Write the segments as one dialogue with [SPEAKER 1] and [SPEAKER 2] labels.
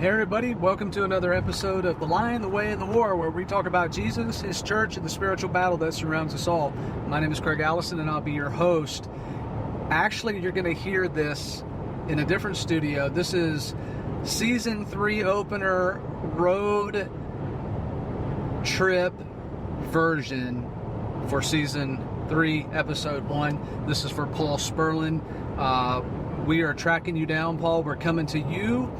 [SPEAKER 1] Hey everybody, welcome to another episode of The Lion, the Way, and the War, where we talk about Jesus, His church, and the spiritual battle that surrounds us all. My name is Craig Allison, and I'll be your host. Actually, you're going to hear this in a different studio. This is Season 3 opener road trip version for Season 3, Episode 1. This is for Paul Spurlin. We are tracking you down, Paul. We're coming to you.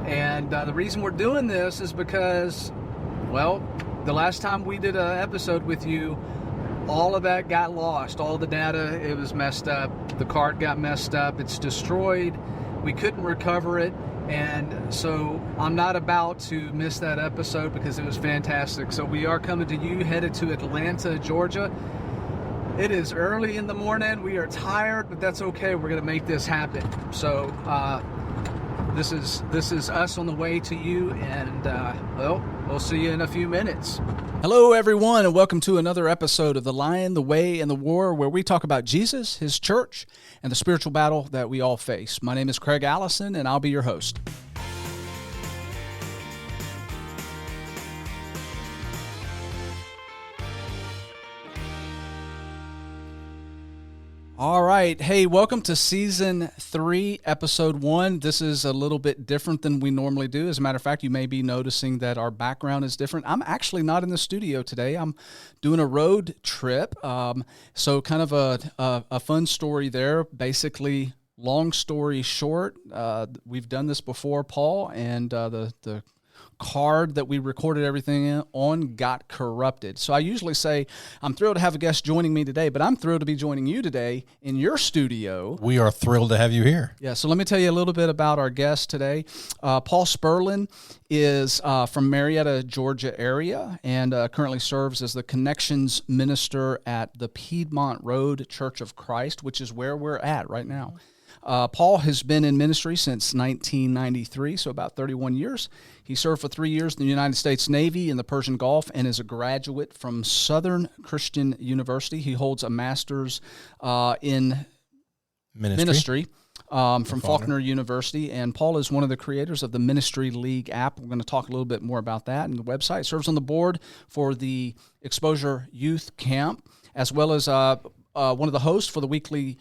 [SPEAKER 1] And the reason we're doing this is because, well, the last time we did an episode with you, all of that got lost. All the data, it was messed up. The card got messed up. It's destroyed. We couldn't recover it. And so I'm not about to miss that episode because it was fantastic. So we are coming to you, headed to Atlanta, Georgia. It is early in the morning. We are tired, but that's okay. We're going to make this happen. So, This is us on the way to you, and well, we'll see you in a few minutes. Hello, everyone, and welcome to another episode of The Lion, the Way, and the War, where we talk about Jesus, His church, and the spiritual battle that we all face. My name is Craig Allison, and I'll be your host. All right. Hey, welcome to Season 3, Episode 1. This is a little bit different than we normally do. As a matter of fact, you may be noticing that our background is different. I'm actually not in the studio today. I'm doing a road trip. So kind of a fun story there. Basically, long story short, we've done this before, Paul, and the card that we recorded everything on got corrupted. So I usually say, I'm thrilled to have a guest joining me today, but I'm thrilled to be joining you today in your studio.
[SPEAKER 2] We are thrilled to have you here.
[SPEAKER 1] Yeah, so let me tell you a little bit about our guest today. Paul Spurlin is from Marietta, Georgia area, and currently serves as the Connections Minister at the Piedmont Road Church of Christ, which is where we're at right now. Paul has been in ministry since 1993, so about 31 years. He served for 3 years in the United States Navy in the Persian Gulf and is a graduate from Southern Christian University. He holds a master's in ministry from Faulkner University, and Paul is one of the creators of the Ministry League app. We're going to talk a little bit more about that and the website. Serves on the board for the Exposure Youth Camp, as well as one of the hosts for the weekly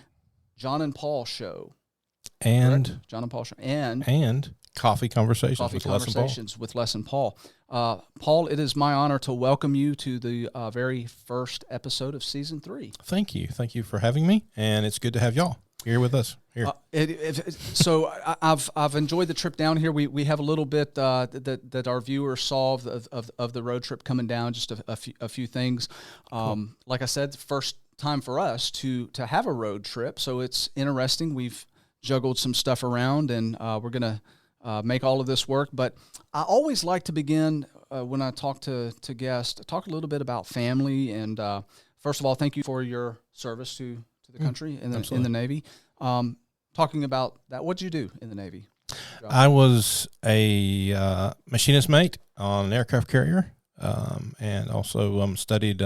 [SPEAKER 1] John and Paul show.
[SPEAKER 2] And
[SPEAKER 1] correct? John and Paul show. And
[SPEAKER 2] Coffee Conversations
[SPEAKER 1] with Les and Paul. Paul, it is my honor to welcome you to the very first episode of Season 3.
[SPEAKER 2] Thank you. Thank you for having me, and it's good to have y'all here with us. Here.
[SPEAKER 1] So I've enjoyed the trip down here. We have a little bit that our viewers saw of the road trip coming down, just a few things. Cool. Like I said, first time for us to have a road trip, so it's interesting. We've juggled some stuff around, and we're going to make all of this work. But I always like to begin when I talk to guests, talk a little bit about family. And first of all, thank you for your service to the country in the Navy. Talking about that, what did you do in the Navy?
[SPEAKER 2] I was a machinist mate on an aircraft carrier, and also studied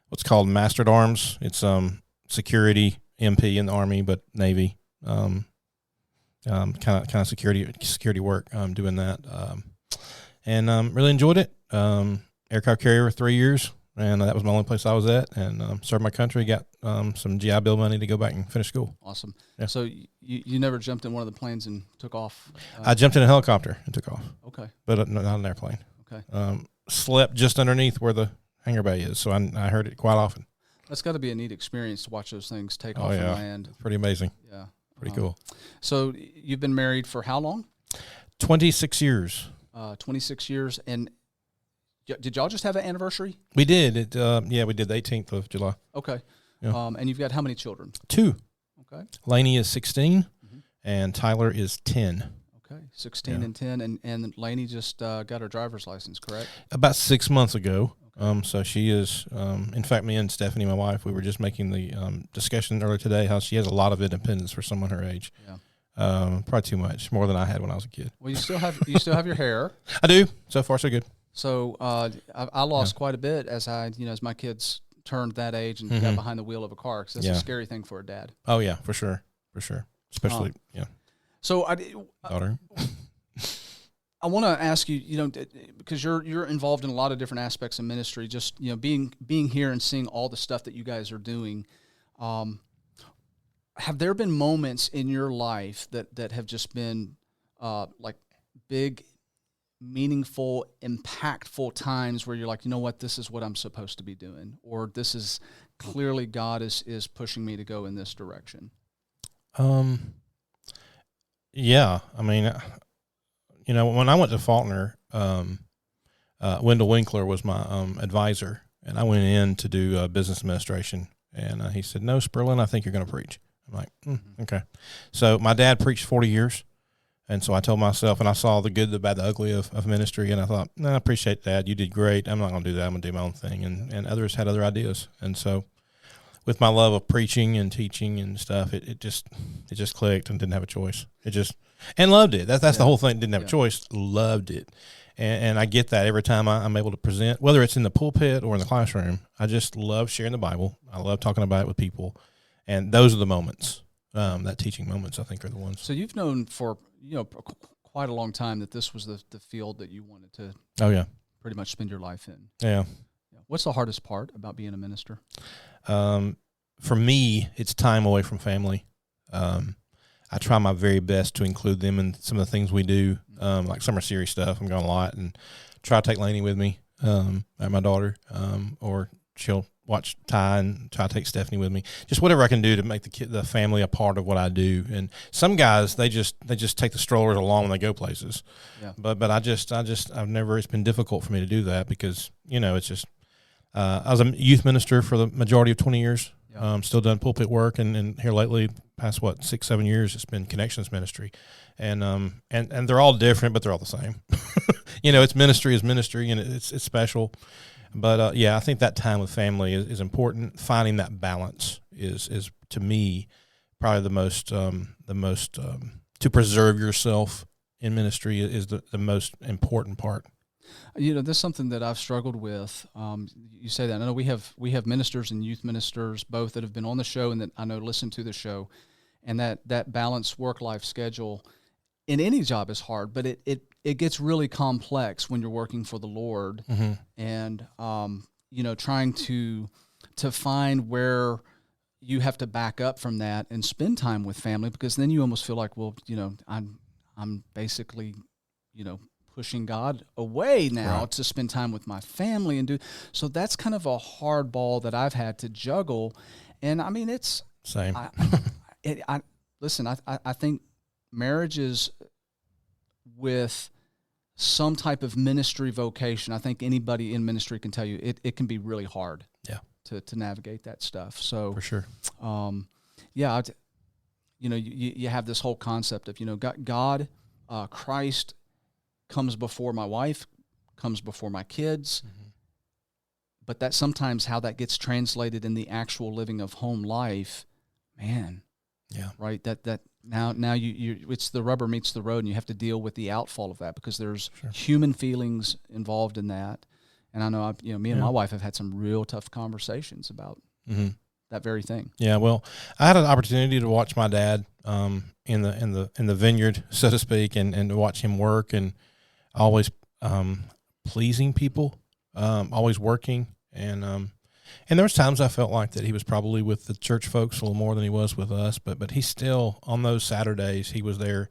[SPEAKER 2] what's called Mastered Arms. It's security MP in the Army, but Navy. Kind of security work. Doing that, and really enjoyed it. Aircraft carrier for 3 years, and that was my only place I was at. And served my country. Got some GI Bill money to go back and finish school.
[SPEAKER 1] Awesome. Yeah. So you never jumped in one of the planes and took off?
[SPEAKER 2] I jumped in a helicopter and took off.
[SPEAKER 1] Okay,
[SPEAKER 2] but not an airplane.
[SPEAKER 1] Okay.
[SPEAKER 2] Slept just underneath where the hangar bay is, so I heard it quite often.
[SPEAKER 1] That's got to be a neat experience to watch those things take off and land.
[SPEAKER 2] It's pretty amazing.
[SPEAKER 1] Yeah.
[SPEAKER 2] Pretty cool.
[SPEAKER 1] So you've been married for how long?
[SPEAKER 2] 26 years.
[SPEAKER 1] 26 years. And did y'all just have an anniversary?
[SPEAKER 2] We did. We did the 18th of July.
[SPEAKER 1] Okay.
[SPEAKER 2] Yeah.
[SPEAKER 1] And you've got how many children?
[SPEAKER 2] 2.
[SPEAKER 1] Okay.
[SPEAKER 2] Lainey is 16, and Tyler is 10.
[SPEAKER 1] Okay, 16 and 10. And Lainey just got her driver's license, correct?
[SPEAKER 2] About 6 months ago. So she is, in fact, me and Stephanie, my wife, we were just making the discussion earlier today how she has a lot of independence for someone her age. Yeah. Probably too much, more than I had when I was a kid.
[SPEAKER 1] Well, you still have your hair.
[SPEAKER 2] I do. So far, so good.
[SPEAKER 1] So I lost quite a bit as my kids turned that age and got behind the wheel of a car, because that's a scary thing for a dad.
[SPEAKER 2] Oh yeah, for sure, especially So
[SPEAKER 1] daughter. I want to ask you, because you're involved in a lot of different aspects of ministry. Just being here and seeing all the stuff that you guys are doing. Have there been moments in your life that have just been like big, meaningful, impactful times where you're like, you know what, this is what I'm supposed to be doing, or this is clearly God is pushing me to go in this direction?
[SPEAKER 2] Yeah, I mean, when I went to Faulkner, Wendell Winkler was my advisor, and I went in to do business administration, and he said, "No, Spurlin, I think you're going to preach." I'm like, okay. So my dad preached 40 years, and so I told myself, and I saw the good, the bad, the ugly of ministry, and I thought, no, I appreciate that. You did great. I'm not going to do that. I'm going to do my own thing, and others had other ideas, and so with my love of preaching and teaching and stuff, it just clicked and didn't have a choice. And loved it. That's the whole thing. Didn't have a choice. Loved it. And I get that every time I'm able to present, whether it's in the pulpit or in the classroom. I just love sharing the Bible. I love talking about it with people. And those are the moments, that teaching moments, I think, are the ones.
[SPEAKER 1] So you've known for quite a long time that this was the field that you wanted to pretty much spend your life in.
[SPEAKER 2] Yeah.
[SPEAKER 1] What's the hardest part about being a minister?
[SPEAKER 2] For me, it's time away from family. I try my very best to include them in some of the things we do, like summer series stuff. I'm going a lot, and try to take Lainey with me, my daughter, or she'll watch Ty, and try to take Stephanie with me. Just whatever I can do to make the family a part of what I do. And some guys, they just take the strollers along when they go places. Yeah. But it's been difficult for me to do that because it's just. I was a youth minister for the majority of 20 years. Still done pulpit work, and here lately, past 6-7 years, it's been connections ministry, and they're all different, but they're all the same. It's ministry is ministry, and it's special. But I think that time with family is important. Finding that balance is to me probably the most to preserve yourself in ministry is the most important part.
[SPEAKER 1] This is something that I've struggled with. You say that. I know we have ministers and youth ministers both that have been on the show and that I know listen to the show, and that balanced work-life schedule in any job is hard, but it gets really complex when you're working for the Lord, and trying to find where you have to back up from that and spend time with family, because then you almost feel like, well, I'm basically, pushing God away now to spend time with my family and do. So that's kind of a hard ball that I've had to juggle. And I mean, it's
[SPEAKER 2] same.
[SPEAKER 1] I think marriages with some type of ministry vocation, I think anybody in ministry can tell you it can be really hard to navigate that stuff. So
[SPEAKER 2] for sure.
[SPEAKER 1] You have this whole concept of, God, Christ comes before my wife, comes before my kids, but that's sometimes how that gets translated in the actual living of home life, man.
[SPEAKER 2] Yeah.
[SPEAKER 1] Right. That now you it's the rubber meets the road, and you have to deal with the outfall of that, because there's human feelings involved in that. And I know me and my wife have had some real tough conversations about that very thing.
[SPEAKER 2] Yeah. Well, I had an opportunity to watch my dad in the vineyard, so to speak, and to watch him work, and always pleasing people, always working, and there was times I felt like that he was probably with the church folks a little more than he was with us, but he still, on those Saturdays, he was there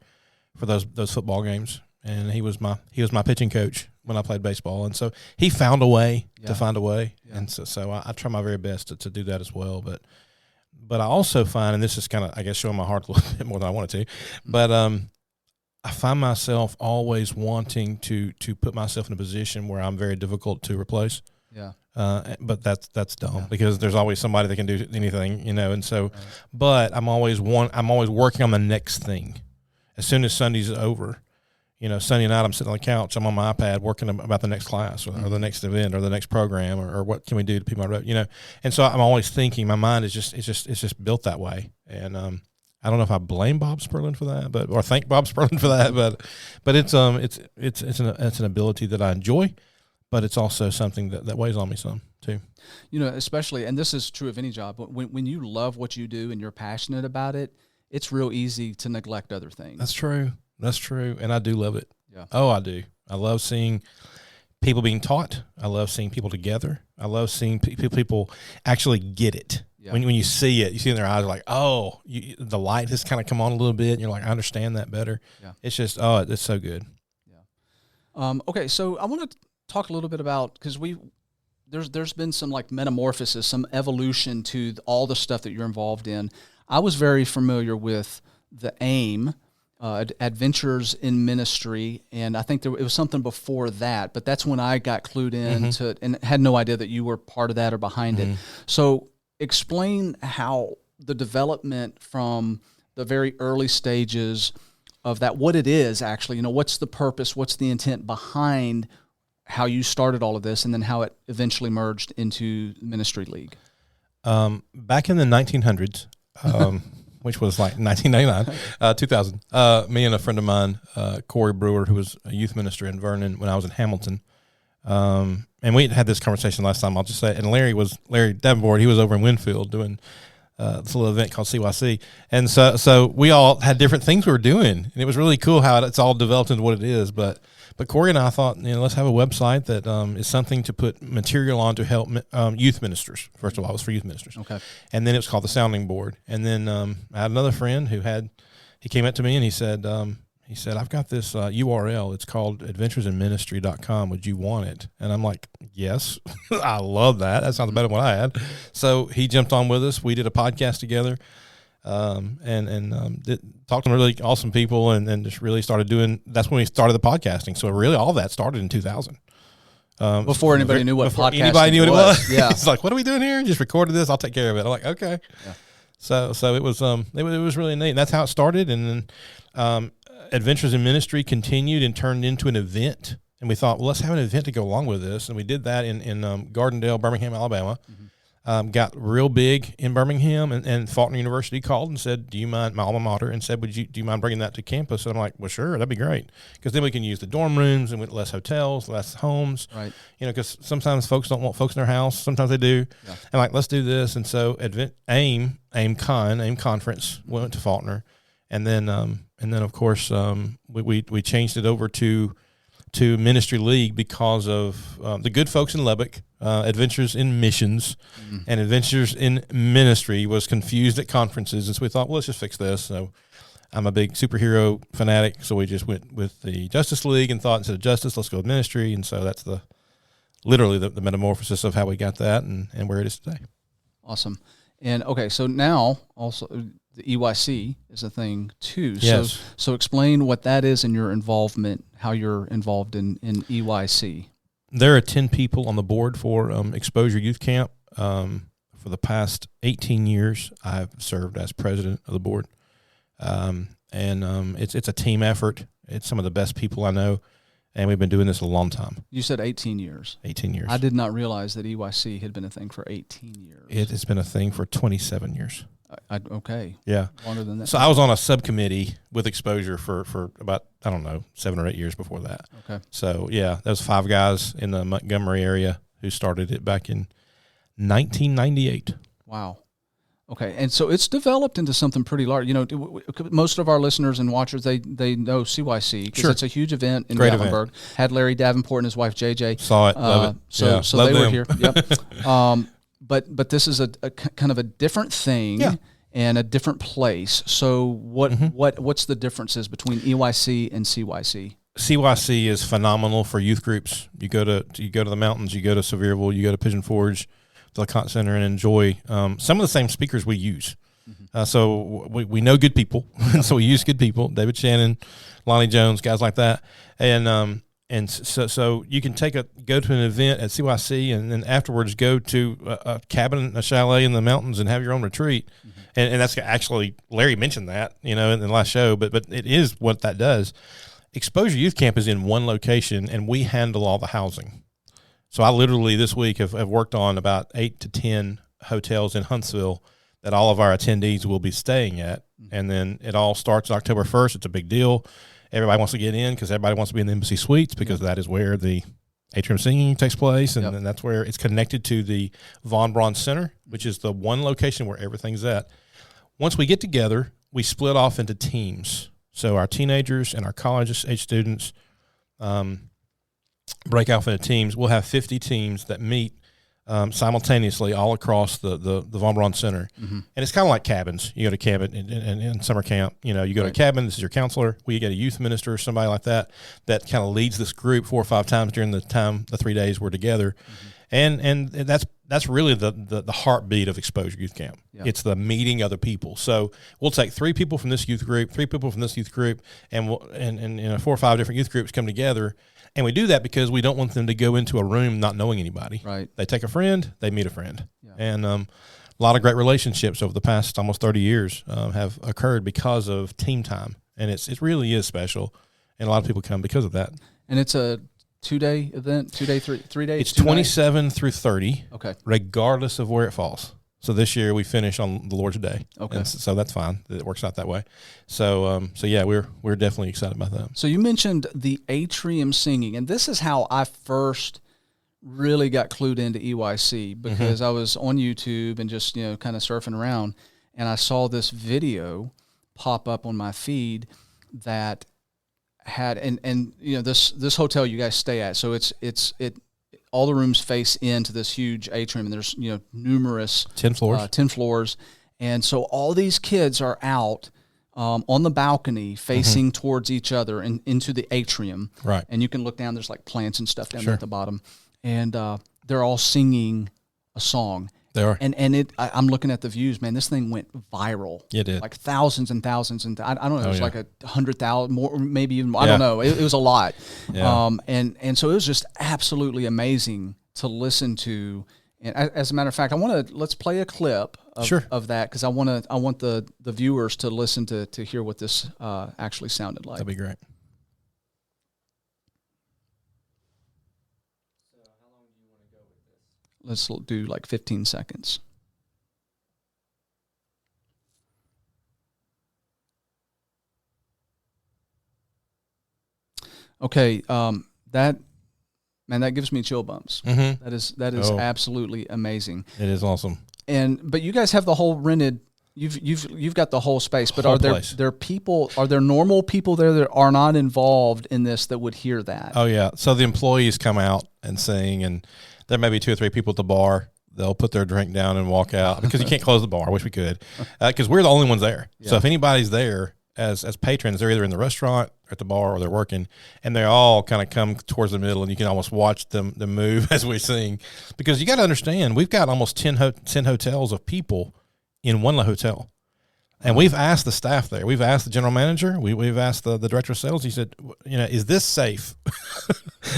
[SPEAKER 2] for those football games, and he was my pitching coach when I played baseball, and so he found a way to find a way, and so I try my very best to do that as well, but I also find, and this is kind of, I guess, showing my heart a little bit more than I wanted to, but I find myself always wanting to put myself in a position where I'm very difficult to replace.
[SPEAKER 1] Yeah.
[SPEAKER 2] But that's dumb, because there's always somebody that can do anything, and so, but I'm always working on the next thing. As soon as Sunday's over, Sunday night I'm sitting on the couch, I'm on my iPad working about the next class or the next event or the next program or what can we do to keep my road, and so I'm always thinking, my mind is just built that way, and I don't know if I blame Bob Spurlin for that, or thank Bob Spurlin for that, but it's an ability that I enjoy, but it's also something that weighs on me some too.
[SPEAKER 1] Especially, and this is true of any job, but when you love what you do and you're passionate about it, it's real easy to neglect other things.
[SPEAKER 2] That's true, and I do love it.
[SPEAKER 1] Yeah.
[SPEAKER 2] Oh, I do. I love seeing people being taught. I love seeing people together. I love seeing people actually get it.
[SPEAKER 1] Yeah.
[SPEAKER 2] When you see it, you see in their eyes like, oh, the light has kind of come on a little bit. And you're like, I understand that better.
[SPEAKER 1] Yeah.
[SPEAKER 2] It's just, oh, it's so good.
[SPEAKER 1] Yeah. Okay, so I want to talk a little bit about, because there's been some like metamorphosis, some evolution to all the stuff that you're involved in. I was very familiar with the AIM, Adventures in Ministry, and I think it was something before that, but that's when I got clued in to it and had no idea that you were part of that or behind it. So explain how the development from the very early stages of that, what it is actually, what's the purpose, what's the intent behind how you started all of this, and then how it eventually merged into Ministry League.
[SPEAKER 2] Back in the 1900s, which was like 1999, 2000, me and a friend of mine, Corey Brewer, who was a youth minister in Vernon when I was in Hamilton, and we had this conversation last time, I'll just say, and Larry Davenport, he was over in Winfield doing this little event called CYC, and so we all had different things we were doing, and it was really cool how it's all developed into what it is, but Corey and I thought, let's have a website that is something to put material on to help youth ministers. First of all, it was for youth ministers.
[SPEAKER 1] Okay.
[SPEAKER 2] And then it was called the Sounding Board. And then I had another friend he came up to me and he said, I've got this URL. It's called adventuresinministry.com. Would you want it? And I'm like, yes, I love that. That sounds better than what I had. So he jumped on with us. We did a podcast together. Talked to some really awesome people and just really started doing, that's when we started the podcasting. So really all that started in 2000.
[SPEAKER 1] Before anybody knew what podcasting
[SPEAKER 2] anybody knew what it was.
[SPEAKER 1] Yeah.
[SPEAKER 2] It's like, what are we doing here? Just recorded this. I'll take care of it. I'm like, okay.
[SPEAKER 1] Yeah.
[SPEAKER 2] So it was really neat. And that's how it started. And then, Adventures in Ministry continued and turned into an event. And we thought, well, let's have an event to go along with this. And we did that in Gardendale, Birmingham, Alabama. Got real big in Birmingham, and Faulkner University called and said, do you mind, my alma mater, and said, do you mind bringing that to campus? And I'm like, well, sure, that'd be great. Because then we can use the dorm rooms and with less hotels, less homes.
[SPEAKER 1] Right.
[SPEAKER 2] Because sometimes folks don't want folks in their house. Sometimes they do. Yeah. And like, let's do this. And so AIM conference went to Faulkner. And then of course, we changed it over to Ministry League because of the good folks in Lubbock, Adventures in Missions, and Adventures in Ministry was confused at conferences. And so we thought, well, let's just fix this. So I'm a big superhero fanatic, so we just went with the Justice League and thought, instead of justice, let's go with ministry. And so that's literally the metamorphosis of how we got that and where it is today.
[SPEAKER 1] Awesome. And okay, so now also the EYC is a thing too.
[SPEAKER 2] Yes.
[SPEAKER 1] So explain what that is and your involvement, how you're involved in EYC.
[SPEAKER 2] There are 10 people on the board for Exposure Youth Camp. For the past 18 years, I've served as president of the board. It's a team effort. It's some of the best people I know, and we've been doing this a long time.
[SPEAKER 1] You said 18 years.
[SPEAKER 2] 18 years.
[SPEAKER 1] I did not realize that EYC had been a thing for 18 years.
[SPEAKER 2] It has been a thing for 27 years.
[SPEAKER 1] Okay.
[SPEAKER 2] Yeah.
[SPEAKER 1] Longer than that.
[SPEAKER 2] So I was on a subcommittee with Exposure for about, 7 or 8 years before that.
[SPEAKER 1] Okay.
[SPEAKER 2] So, yeah, there was 5 guys in the Montgomery area who started it back in 1998.
[SPEAKER 1] Wow. Okay, and so it's developed into something pretty large. Most of our listeners and watchers, they know CYC because it's a huge event in Gatlinburg. Had Larry Davenport and his wife JJ.
[SPEAKER 2] Saw it, love it.
[SPEAKER 1] So they were here. Yep. But this is a kind of a different thing and a different place. So what's the differences between EYC and CYC?
[SPEAKER 2] CYC is phenomenal for youth groups. You go to the mountains, you go to Sevierville, you go to Pigeon Forge, the LeConte Center, and enjoy some of the same speakers we use. So we know good people, so we use good people. David Shannon, Lonnie Jones, guys like that, and so you can go to an event at CYC and then afterwards go to a cabin, a chalet in the mountains, and have your own retreat. And that's actually, Larry mentioned that in the last show, but it is what that does. Exposure Youth Camp is in one location, and we handle all the housing. So I literally this week have worked on about 8 to 10 hotels in Huntsville that all of our attendees will be staying at. And then it all starts October 1st. It's a big deal. Everybody wants to get in because everybody wants to be in the Embassy Suites because that is where the atrium singing takes place. And then that's where it's connected to the Von Braun Center, which is the one location where everything's at. Once we get together, we split off into teams. So our teenagers and our college age students break off into teams. We'll have 50 teams that meet simultaneously all across the Von Braun Center. And it's kind of like cabins. You go to cabin in summer camp. You go to a cabin. This is your counselor. We get a youth minister or somebody like that kind of leads this group 4 or 5 times during the 3 days we're together. And that's really the heartbeat of Exposure Youth Camp. Yeah. It's the meeting other people. So we'll take 3 people from this youth group, 3 people from this youth group, and 4 or 5 different youth groups come together. And we do that because we don't want them to go into a room not knowing anybody. Right. They take a friend, they meet a friend. Yeah. And a lot of great relationships over the past almost 30 years have occurred because of team time. And it really is special. And a lot of people come because of that. And
[SPEAKER 1] it's a 2-day event, 3 days?
[SPEAKER 2] It's 27 through 30,
[SPEAKER 1] okay,
[SPEAKER 2] regardless of where it falls. So this year we finish on the Lord's Day.
[SPEAKER 1] Okay.
[SPEAKER 2] And so that's fine. It works out that way. So yeah, we're definitely excited about that.
[SPEAKER 1] So you mentioned the atrium singing, and this is how I first really got clued into EYC, because I was on YouTube and just, kind of surfing around, and I saw this video pop up on my feed that had, and this hotel you guys stay at, so it's all the rooms face into this huge atrium, and there's numerous
[SPEAKER 2] 10
[SPEAKER 1] floors, and so all these kids are out on the balcony facing towards each other and into the atrium,
[SPEAKER 2] right?
[SPEAKER 1] And you can look down. There's like plants and stuff down there at the bottom, and they're all singing a song.
[SPEAKER 2] They are,
[SPEAKER 1] and I'm looking at the views, man. This thing went viral.
[SPEAKER 2] It did,
[SPEAKER 1] like thousands and thousands, and I don't know. It was like 100,000 more, maybe even. I don't know. It was a lot.
[SPEAKER 2] Yeah.
[SPEAKER 1] And so it was just absolutely amazing to listen to. And as a matter of fact, let's play a clip of that, because I want the viewers to listen to hear what this actually sounded like.
[SPEAKER 2] That'd be great.
[SPEAKER 1] Let's do like 15 seconds. Okay, that gives me chill bumps. That is absolutely amazing.
[SPEAKER 2] It is awesome.
[SPEAKER 1] But you guys have the whole rented. You've got the whole space. But are there normal people there that are not involved in this that would hear that?
[SPEAKER 2] Oh yeah. So the employees come out and sing, and there may be 2 or 3 people at the bar. They'll put their drink down and walk out, because you can't close the bar. I wish we could, because we're the only ones there. Yeah. So if anybody's there as patrons, they're either in the restaurant or at the bar, or they're working, and they all kind of come towards the middle, and you can almost watch them move as we sing. Because you got to understand, we've got almost 10 hotels of people in one hotel. And we've asked the staff there. We've asked the general manager. We've asked the director of sales. He said, is this safe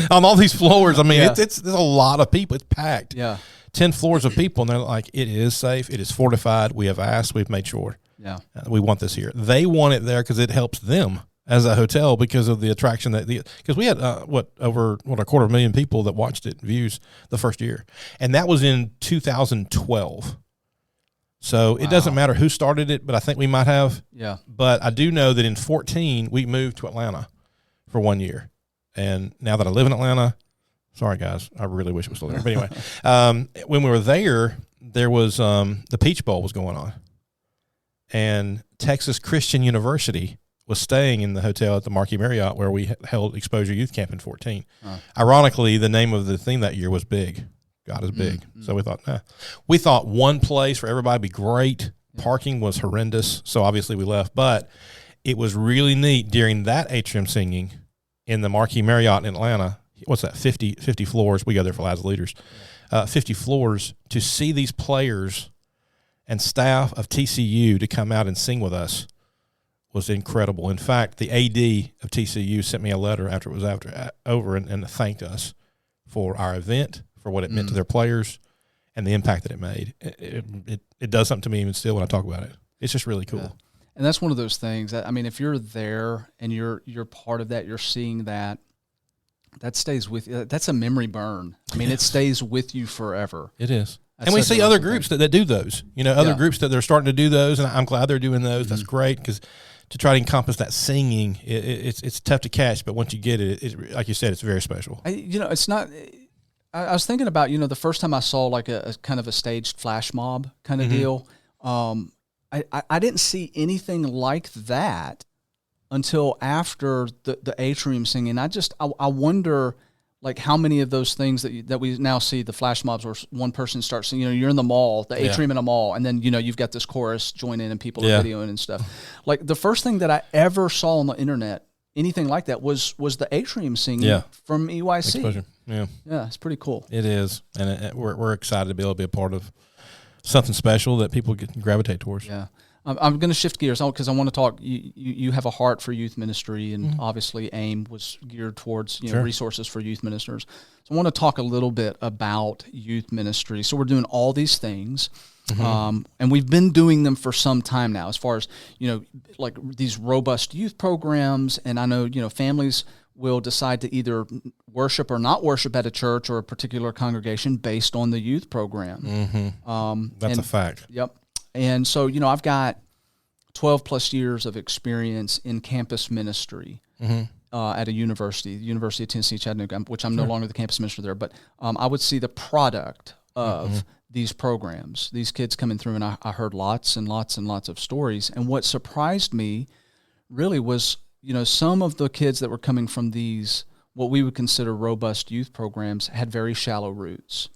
[SPEAKER 2] on all these floors? I mean, there's a lot of people. It's packed.
[SPEAKER 1] Yeah,
[SPEAKER 2] 10 floors of people, and they're like, it is safe. It is fortified. We have asked. We've made sure.
[SPEAKER 1] Yeah,
[SPEAKER 2] we want this here. They want it there because it helps them as a hotel, because of the attraction because we had over 250,000 people that watched it, views, the first year, and that was in 2012. So it doesn't matter who started it, but I think we might have.
[SPEAKER 1] Yeah. But
[SPEAKER 2] I do know that in 2014 we moved to Atlanta for 1 year, and now that I live in Atlanta, sorry guys, I really wish it was still there. But anyway, when we were there was the Peach Bowl was going on, and Texas Christian University was staying in the hotel at the Marquis Marriott where we held Exposure Youth Camp in 2014. Ironically, the name of the thing that year was Big. God is big. So we thought one place for everybody would be great. Parking was horrendous, so obviously we left. But it was really neat during that atrium singing in the Marquis Marriott in Atlanta. What's that, 50 floors? We go there for Lives Leaders. 50 floors, to see these players and staff of TCU to come out and sing with us was incredible. In fact, the AD of TCU sent me a letter after it was over and thanked us for our event, for what it meant to their players, and the impact that it made. It does something to me even still when I talk about it. It's just really cool.
[SPEAKER 1] Yeah. And that's one of those things that, I mean, if you're there and you're part of that, you're seeing that stays with you. That's a memory burn. I mean, it stays with you forever.
[SPEAKER 2] It is. And we see other groups that do those, other groups that they're starting to do those, and I'm glad they're doing those. That's great, because to try to encompass that singing, it's tough to catch, but once you get it, like you said, it's very special.
[SPEAKER 1] It's not. I was thinking about, the first time I saw like a kind of a staged flash mob kind of deal. I didn't see anything like that until after the atrium singing. I wonder, like, how many of those things that we now see, the flash mobs where one person starts singing, you're in the mall, the atrium in a mall, and then, you've got this chorus join in and people are videoing and stuff. Like, the first thing that I ever saw on the internet, anything like that, was the atrium singing from EYC.
[SPEAKER 2] Exposure.
[SPEAKER 1] Yeah, it's pretty cool.
[SPEAKER 2] It is, and we're excited to be able to be a part of something special that people gravitate towards.
[SPEAKER 1] Yeah. I'm going to shift gears because I want to talk. You have a heart for youth ministry, and obviously AIM was geared towards resources for youth ministers. So I want to talk a little bit about youth ministry. So we're doing all these things, and we've been doing them for some time now. As far as like these robust youth programs, and I know families will decide to either worship or not worship at a church or a particular congregation based on the youth program.
[SPEAKER 2] That's a fact.
[SPEAKER 1] Yep. And so, I've got 12 plus years of experience in campus ministry at a university, the University of Tennessee, Chattanooga, which I'm no longer the campus minister there, but I would see the product of these programs, these kids coming through, and I heard lots and lots and lots of stories. And what surprised me really was, some of the kids that were coming from these, what we would consider robust youth programs, had very shallow roots.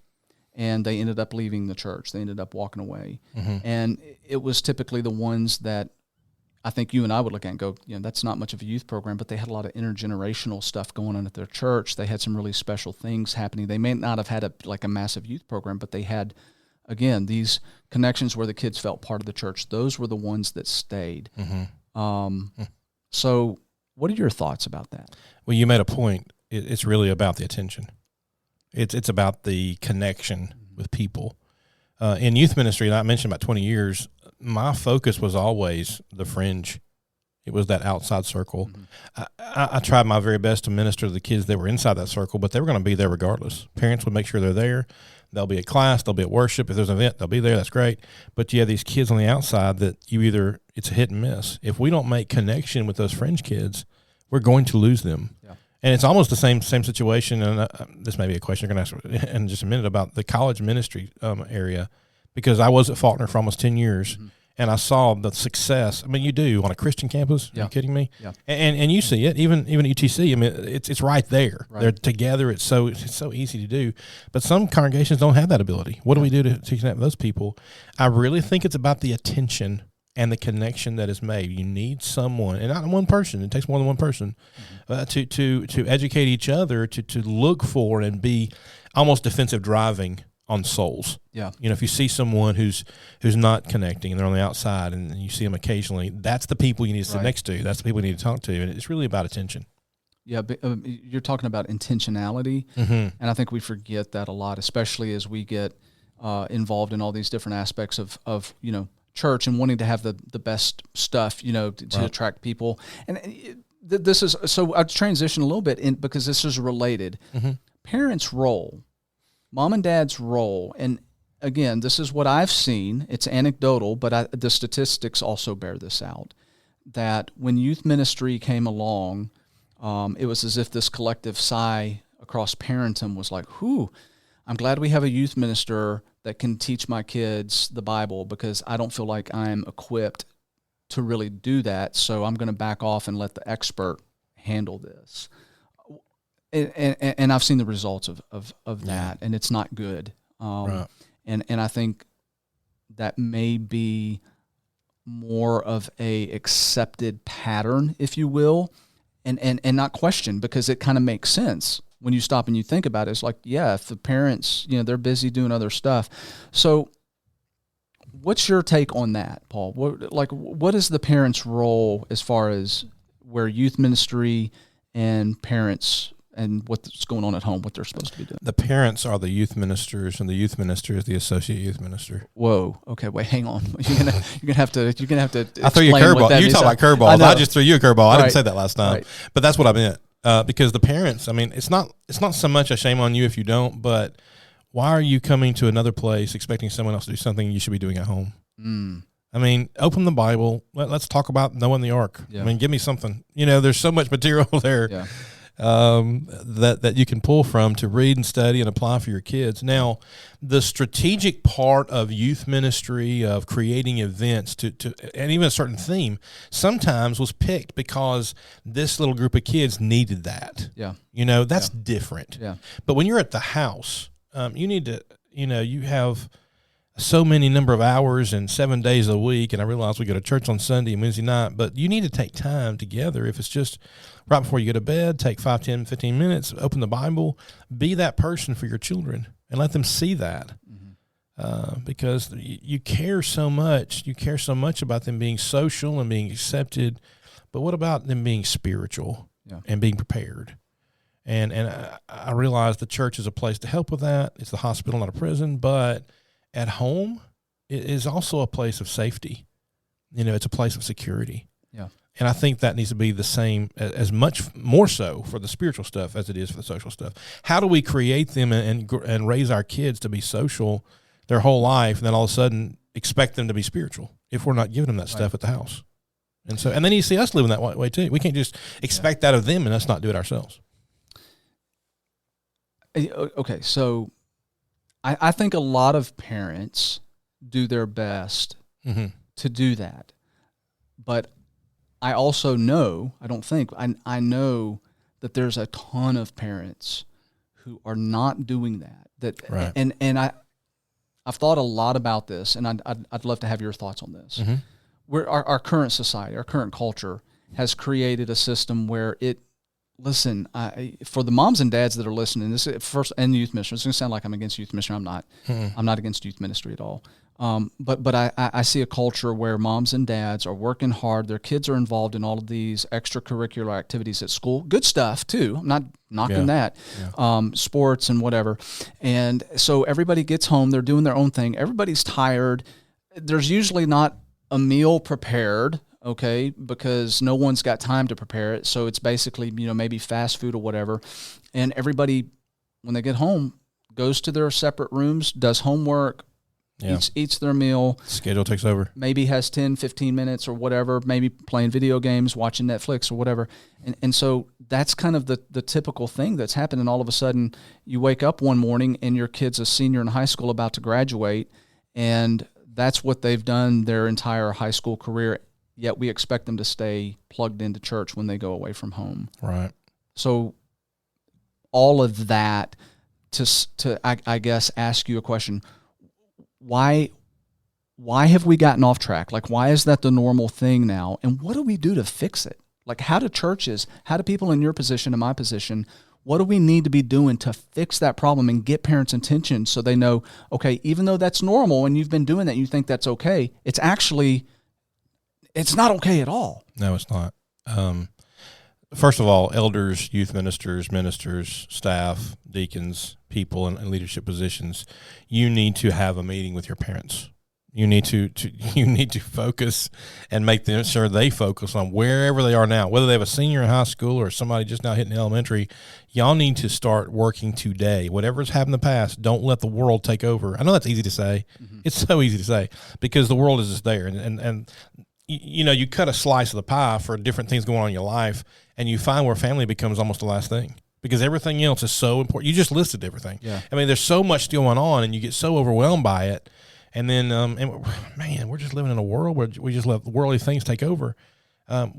[SPEAKER 1] And they ended up leaving the church. They ended up walking away. And it was typically the ones that I think you and I would look at and go, that's not much of a youth program, but they had a lot of intergenerational stuff going on at their church. They had some really special things happening. They may not have had a massive youth program, but they had, again, these connections where the kids felt part of the church. Those were the ones that stayed. So what are your thoughts about that?
[SPEAKER 2] Well, you made a point. It's really about the attention. It's about the connection with people. In youth ministry, and I mentioned about 20 years, my focus was always the fringe. It was that outside circle. I tried my very best to minister to the kids that were inside that circle, but they were going to be there regardless. Parents would make sure they're there. They'll be at class. They'll be at worship. If there's an event, they'll be there. That's great. But you have these kids on the outside that it's a hit and miss. If we don't make connection with those fringe kids, we're going to lose them. Yeah. And it's almost the same situation, and this may be a question you're going to ask in just a minute about the college ministry area, because I was at Faulkner for almost 10 years, and I saw the success. I mean, you do on a Christian campus. Are you kidding me? Yeah. And you see it, even at UTC. I mean, it's right there. Right. They're together. It's so easy to do. But some congregations don't have that ability. What do we do to connect with those people? I really think it's about the attention and the connection that is made. You need someone, and not one person. It takes more than one person to educate each other, to look for and be almost defensive driving on souls. Yeah, if you see someone who's not connecting and they're on the outside, and you see them occasionally, that's the people you need to sit next to. That's the people you need to talk to, and it's really about attention.
[SPEAKER 1] Yeah, but, you're talking about intentionality, and I think we forget that a lot, especially as we get involved in all these different aspects of church and wanting to have the best stuff, to attract people. And this is, so I'll transition a little bit in because this is related. Parents' role, mom and dad's role, and again, this is what I've seen. It's anecdotal, but the statistics also bear this out, that when youth ministry came along, it was as if this collective sigh across parentum was like, whew, I'm glad we have a youth minister that can teach my kids the Bible, because I don't feel like I'm equipped to really do that, so I'm going to back off and let the expert handle this. And I've seen the results of that, and it's not good. And I think that may be more of a accepted pattern, if you will, and not questioned, because it kind of makes sense. When you stop and you think about it, it's like, yeah, if the parents, they're busy doing other stuff. So what's your take on that, Paul? What is the parents' role as far as where youth ministry and parents and what's going on at home, what they're supposed to be doing?
[SPEAKER 2] The parents are the youth ministers, and the youth minister is the associate youth minister.
[SPEAKER 1] Whoa. Okay. Wait. Hang on. You're gonna have to.
[SPEAKER 2] I threw you a curveball. You talk about curveballs. I just threw you a curveball. I didn't say that last time, but that's what I meant. Because the parents, I mean, it's not so much a shame on you if you don't, but why are you coming to another place expecting someone else to do something you should be doing at home? I mean, open the Bible. Let's talk about Noah and the ark. Yeah. I mean, give me something. There's so much material there. Yeah. that you can pull from to read and study and apply for your kids. Now, the strategic part of youth ministry, of creating events and even a certain theme, sometimes was picked because this little group of kids needed that.
[SPEAKER 1] Yeah.
[SPEAKER 2] That's different.
[SPEAKER 1] Yeah.
[SPEAKER 2] But when you're at the house, you need to, you have so many number of hours and 7 days a week, and I realize we go to church on Sunday and Wednesday night, but you need to take time together. If it's just right before you go to bed, take 5, 10, 15 minutes, open the Bible, be that person for your children and let them see that. Because you care so much. You care so much about them being social and being accepted, but what about them being spiritual and being prepared? And I realize the church is a place to help with that. It's the hospital, not a prison, but at home, it is also a place of safety. It's a place of security.
[SPEAKER 1] Yeah.
[SPEAKER 2] And I think that needs to be the same, as much more so for the spiritual stuff as it is for the social stuff. How do we create them and raise our kids to be social their whole life, and then all of a sudden expect them to be spiritual if we're not giving them that stuff at the house? And then you see us living that way too. We can't just expect that of them and us not do it ourselves.
[SPEAKER 1] Okay, so I think a lot of parents do their best to do that. But I also know, I know that there's a ton of parents who are not doing that.
[SPEAKER 2] Right.
[SPEAKER 1] And I've thought a lot about this, and I'd love to have your thoughts on this. Our current society, our current culture has created a system where listen, for the moms and dads that are listening, this first, and youth ministry, it's going to sound like I'm against youth ministry. I'm not. I'm not against youth ministry at all. But I see a culture where moms and dads are working hard. Their kids are involved in all of these extracurricular activities at school. Good stuff too. I'm not knocking that. Yeah. Sports and whatever. And so everybody gets home. They're doing their own thing. Everybody's tired. There's usually not a meal prepared. Okay, because no one's got time to prepare it. So it's basically, maybe fast food or whatever. And everybody, when they get home, goes to their separate rooms, does homework, eats their meal.
[SPEAKER 2] Schedule takes over.
[SPEAKER 1] Maybe has 10, 15 minutes or whatever, maybe playing video games, watching Netflix or whatever. And so that's kind of the typical thing that's happened. And all of a sudden you wake up one morning and your kid's a senior in high school about to graduate, and that's what they've done their entire high school career. Yet we expect them to stay plugged into church when they go away from home.
[SPEAKER 2] Right.
[SPEAKER 1] So all of that I guess, ask you a question. Why have we gotten off track? Like, why is that the normal thing now? And what do we do to fix it? Like, how do people in your position and my position, what do we need to be doing to fix that problem and get parents' attention so they know, okay, even though that's normal and you've been doing that and you think that's okay, it's not okay at all.
[SPEAKER 2] No, it's not. First of all, elders, youth ministers, staff, deacons, people in leadership positions, you need to have a meeting with your parents. You need to focus and make sure they focus on wherever they are now, whether they have a senior in high school or somebody just now hitting elementary. Y'all need to start working today. Whatever's happened in the past, don't let the world take over. I know that's easy to say. It's so easy to say because the world is just there. And you cut a slice of the pie for different things going on in your life, and you find where family becomes almost the last thing because everything else is so important. You just listed everything. Yeah. I mean, there's so much going on, and you get so overwhelmed by it. And then, we're just living in a world where we just let worldly things take over.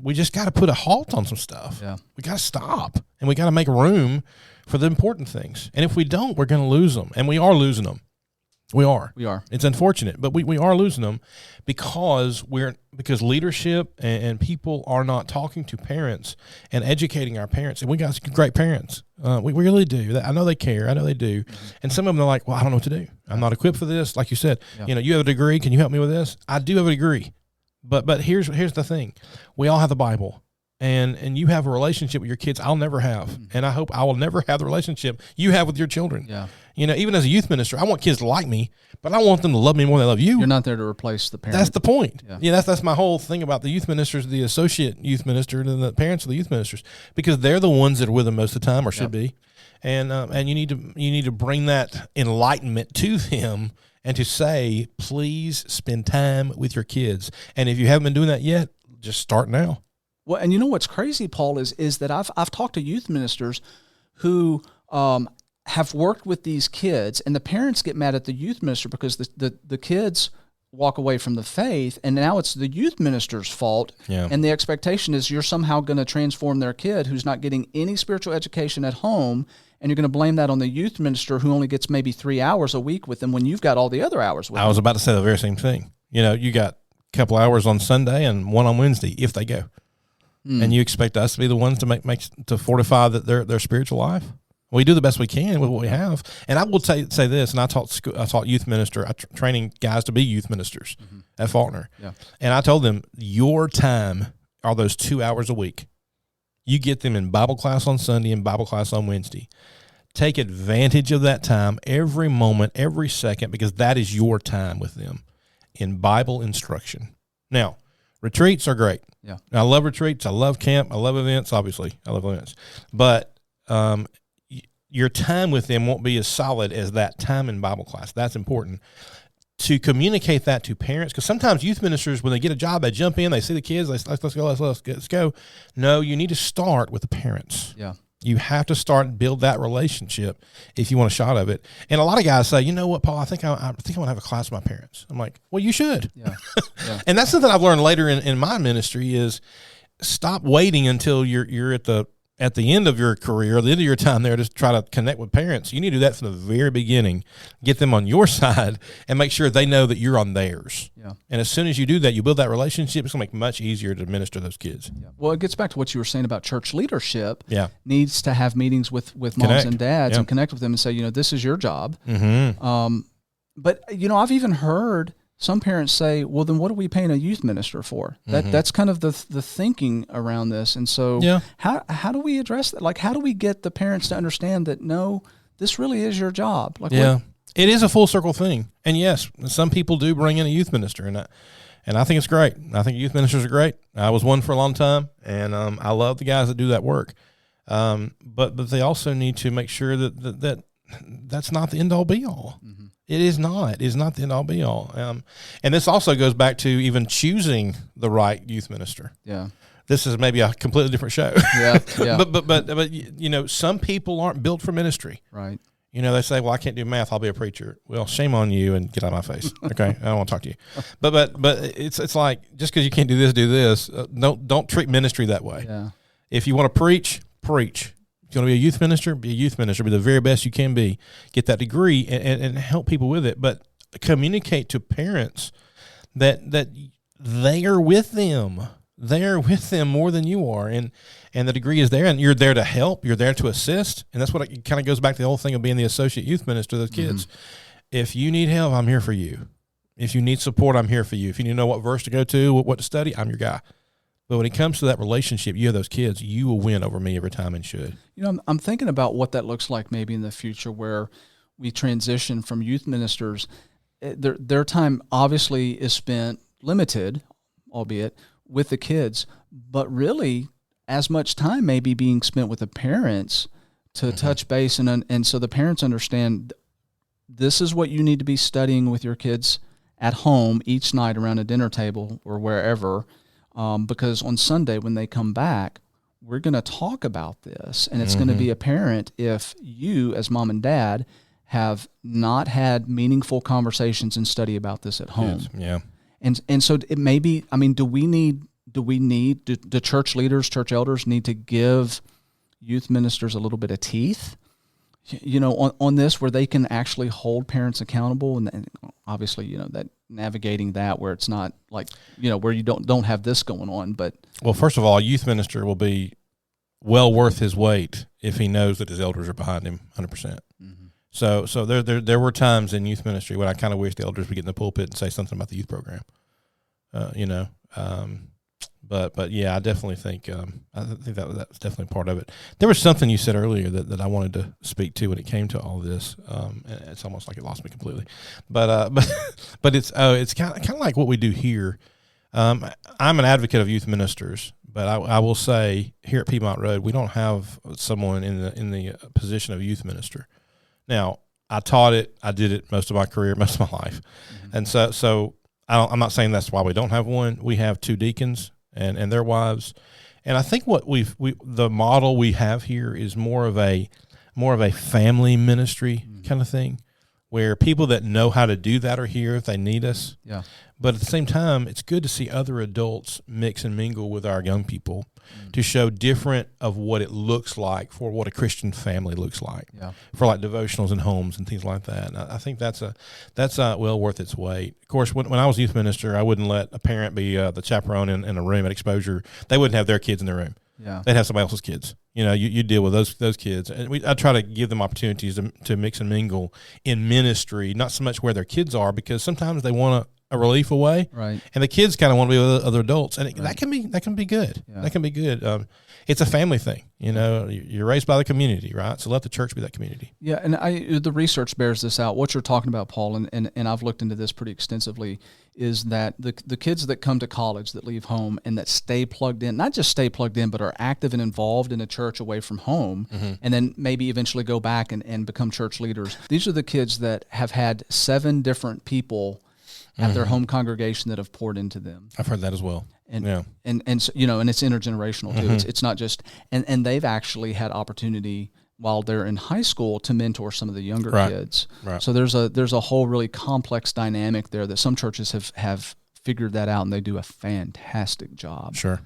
[SPEAKER 2] We just got to put a halt on some stuff. Yeah. We got to stop, and we got to make room for the important things. And if we don't, we're going to lose them, and we are losing them. We are. It's unfortunate, but we are losing them because leadership and people are not talking to parents and educating our parents. And we got great parents. We really do. I know they care. I know they do. And some of them are like, well, I don't know what to do. I'm not equipped for this. Like you said, you have a degree. Can you help me with this? I do have a degree. But here's the thing. We all have the Bible. And you have a relationship with your kids I'll never have. And I hope I will never have the relationship you have with your children. Yeah. Even as a youth minister, I want kids to like me, but I want them to love me more than they love you.
[SPEAKER 1] You're not there to replace the parent.
[SPEAKER 2] That's the point. Yeah, that's my whole thing about the youth ministers, the associate youth minister, and the parents of the youth ministers, because they're the ones that are with them most of the time, or should be. And you need to bring that enlightenment to them and to say, please spend time with your kids. And if you haven't been doing that yet, just start now.
[SPEAKER 1] Well, and you know what's crazy, Paul, is that I've talked to youth ministers who have worked with these kids, and the parents get mad at the youth minister because the kids walk away from the faith, and now it's the youth minister's fault.
[SPEAKER 2] Yeah.
[SPEAKER 1] And the expectation is you're somehow going to transform their kid who's not getting any spiritual education at home, and you're going to blame that on the youth minister who only gets maybe 3 hours a week with them when you've got all the other hours with them.
[SPEAKER 2] I was about to say the very same thing. You got a couple hours on Sunday and one on Wednesday if they go. And you expect us to be the ones to fortify their spiritual life? We do the best we can with what we have. And I will say this, and I taught youth minister, training guys to be youth ministers at Faulkner.
[SPEAKER 1] Yeah.
[SPEAKER 2] And I told them, your time are those 2 hours a week. You get them in Bible class on Sunday and Bible class on Wednesday. Take advantage of that time every moment, every second, because that is your time with them in Bible instruction. Now, retreats are great.
[SPEAKER 1] Yeah.
[SPEAKER 2] I love retreats. I love camp. I love events. Obviously, I love events. But your time with them won't be as solid as that time in Bible class. That's important. To communicate that to parents, because sometimes youth ministers, when they get a job, they jump in, they see the kids, let's go. No, you need to start with the parents.
[SPEAKER 1] Yeah.
[SPEAKER 2] You have to start and build that relationship if you want a shot of it. And a lot of guys say, you know what, Paul, I think I want to have a class with my parents. I'm like, well, you should.
[SPEAKER 1] Yeah. Yeah.
[SPEAKER 2] And that's something I've learned later in my ministry is stop waiting until you're at the end of your career, the end of your time there to try to connect with parents. You need to do that from the very beginning. Get them on your side and make sure they know that you're on theirs.
[SPEAKER 1] Yeah.
[SPEAKER 2] And as soon as you do that, you build that relationship, it's going to make it much easier to minister those kids.
[SPEAKER 1] Yeah. Well, it gets back to what you were saying about church leadership.
[SPEAKER 2] Yeah.
[SPEAKER 1] Needs to have meetings with moms
[SPEAKER 2] Connect.
[SPEAKER 1] and dads
[SPEAKER 2] Yeah.
[SPEAKER 1] and connect with them and say, this is your job.
[SPEAKER 2] Mm-hmm.
[SPEAKER 1] But, I've even heard some parents say, well, then what are we paying a youth minister for? That's kind of the thinking around this. And so how do we address that? Like, how do we get the parents to understand that, no, this really is your job? Like,
[SPEAKER 2] it is a full circle thing. And yes, some people do bring in a youth minister, and I think it's great. I think youth ministers are great. I was one for a long time, and I love the guys that do that work. But they also need to make sure that's not the end all be all. Mm-hmm. It is not. It is not the end all be all. And this also goes back to even choosing the right youth minister.
[SPEAKER 1] Yeah.
[SPEAKER 2] This is maybe a completely different show.
[SPEAKER 1] Yeah.
[SPEAKER 2] but some people aren't built for ministry.
[SPEAKER 1] Right.
[SPEAKER 2] They say, well, I can't do math, I'll be a preacher. Well, shame on you and get out of my face. Okay, I don't want to talk to you. But it's like, just because you can't do this. Don't treat ministry that way.
[SPEAKER 1] Yeah.
[SPEAKER 2] If you want to preach. If you want to be a youth minister, be a youth minister. Be the very best you can be. Get that degree and help people with it. But communicate to parents that they are with them. They are with them more than you are. And the degree is there, and you're there to help. You're there to assist. And that's what it kind of goes back to the whole thing of being the associate youth minister to those kids. Mm-hmm. If you need help, I'm here for you. If you need support, I'm here for you. If you need to know what verse to go to, what to study, I'm your guy. But when it comes to that relationship, you have those kids, you will win over me every time and should.
[SPEAKER 1] I'm thinking about what that looks like maybe in the future where we transition from youth ministers. Their time obviously is spent limited, albeit, with the kids, but really as much time may be being spent with the parents to touch base. And so the parents understand this is what you need to be studying with your kids at home each night around a dinner table or wherever. Because on Sunday when they come back, we're going to talk about this, and it's going to be apparent if you, as mom and dad, have not had meaningful conversations and study about this at home.
[SPEAKER 2] Yes. Yeah.
[SPEAKER 1] And so it may be. I mean, do the church leaders, church elders need to give youth ministers a little bit of teeth? On this, where they can actually hold parents accountable, and obviously, that navigating that where it's not like, where you don't have this going on. But
[SPEAKER 2] well, first of all, a youth minister will be well worth his weight if he knows that his elders are behind him 100%. Mm-hmm. So there were times in youth ministry when I kind of wish the elders would get in the pulpit and say something about the youth program. But yeah, I definitely think that's definitely part of it. There was something you said earlier that I wanted to speak to when it came to all this. It's almost like it lost me completely, but it's kind of like what we do here. I'm an advocate of youth ministers, but I will say here at Piedmont Road we don't have someone in the position of youth minister. Now I taught it, I did it most of my career, most of my life, and so I'm not saying that's why we don't have one. We have two deacons and their wives, And I think what the model we have here is more of a family ministry kind of thing, where people that know how to do that are here if they need us.
[SPEAKER 1] Yeah.
[SPEAKER 2] But at the same time, it's good to see other adults mix and mingle with our young people to show different of what it looks like for what a Christian family looks like, for like devotionals and homes and things like that. And I think that's well worth its weight. Of course, when I was youth minister, I wouldn't let a parent be the chaperone in a room at exposure. They wouldn't have their kids in the room.
[SPEAKER 1] Yeah.
[SPEAKER 2] They'd have somebody else's kids. You deal with those kids. And I try to give them opportunities to mix and mingle in ministry, not so much where their kids are, because sometimes they want a relief away,
[SPEAKER 1] right?
[SPEAKER 2] And the kids kind of want to be with other adults, and that can be good. Yeah. That can be good. It's a family thing, You're raised by the community, right? So let the church be that community.
[SPEAKER 1] Yeah, and the research bears this out. What you're talking about, Paul, and I've looked into this pretty extensively, is that the kids that come to college, that leave home, and that stay plugged in, not just stay plugged in, but are active and involved in a church away from home, and then maybe eventually go back and become church leaders. These are the kids that have had 7 different people at their home congregation that have poured into them.
[SPEAKER 2] I've heard that as well.
[SPEAKER 1] And so, and it's intergenerational too. It's not just, and they've actually had opportunity while they're in high school to mentor some of the younger kids. Right. So there's a whole really complex dynamic there that some churches have figured that out, and they do a fantastic job.
[SPEAKER 2] Sure.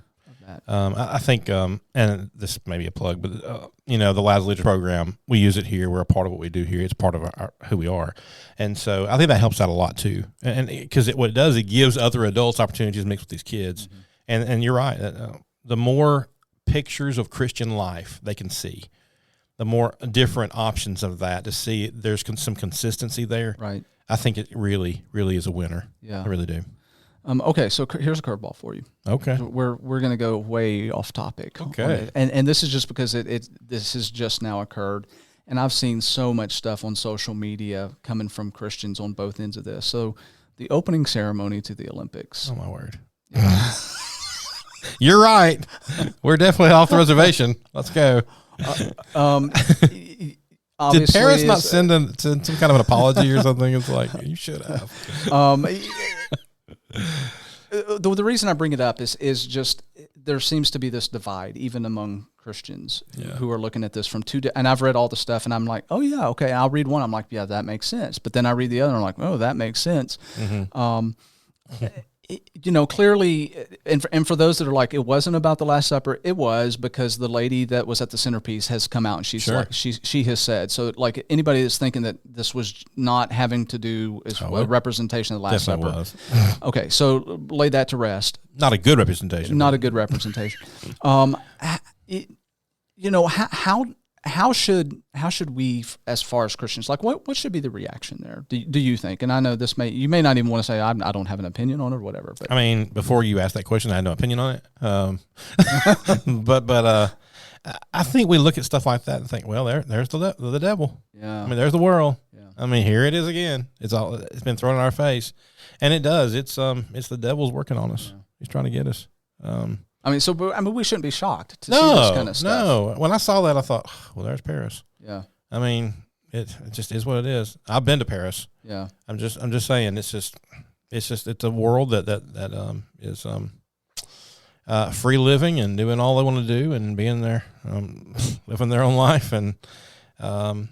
[SPEAKER 2] I think, and this may be a plug, but the Lads Leaders program, we use it here. We're a part of what we do here. It's part of who we are, and so I think that helps out a lot too. And because what it does, it gives other adults opportunities to mix with these kids. And you're right. The more pictures of Christian life they can see, the more different options of that to see. There's some consistency there.
[SPEAKER 1] Right.
[SPEAKER 2] I think it really, really is a winner.
[SPEAKER 1] Yeah,
[SPEAKER 2] I really do.
[SPEAKER 1] Okay, so here's a curveball for you.
[SPEAKER 2] Okay,
[SPEAKER 1] we're going to go way off topic.
[SPEAKER 2] Okay,
[SPEAKER 1] and this is just because this has just now occurred, and I've seen so much stuff on social media coming from Christians on both ends of this. So, the opening ceremony to the Olympics.
[SPEAKER 2] Oh my word! You're right. We're definitely off the reservation. Let's go. Did Paris not send some kind of an apology or something? It's like, you should have.
[SPEAKER 1] The reason I bring it up is just there seems to be this divide even among Christians who are looking at this from and I've read all the stuff, and I'm like, oh yeah, okay. I'll read one. I'm like, yeah, that makes sense. But then I read the other, and I'm like, oh, that makes sense. Clearly, and for those that are like, it wasn't about the Last Supper, it was, because the lady that was at the centerpiece has come out, and she's like, she has said, so like anybody that's thinking that this was not having to do is a representation of the Last Supper. Was. Okay, so lay that to rest.
[SPEAKER 2] Not a good representation.
[SPEAKER 1] Not a good representation. How should we, as far as Christians, like what should be the reaction there? Do you think? And I know you may not even want to say I don't have an opinion on it or whatever. But
[SPEAKER 2] I mean, before you asked that question, I had no opinion on it. But I think we look at stuff like that and think, well, there's the devil. Yeah. I mean, there's the world. Yeah. I mean, here it is again. It's been thrown in our face, and it does. It's the devil's working on us. Yeah. He's trying to get us.
[SPEAKER 1] We shouldn't be shocked to see this kind of stuff.
[SPEAKER 2] No, when I saw that, I thought, well, there's Paris.
[SPEAKER 1] Yeah.
[SPEAKER 2] I mean, it just is what it is. I've been to Paris.
[SPEAKER 1] Yeah.
[SPEAKER 2] I'm just saying, it's a world that is free living and doing all they want to do and being there, living their own life, and I'm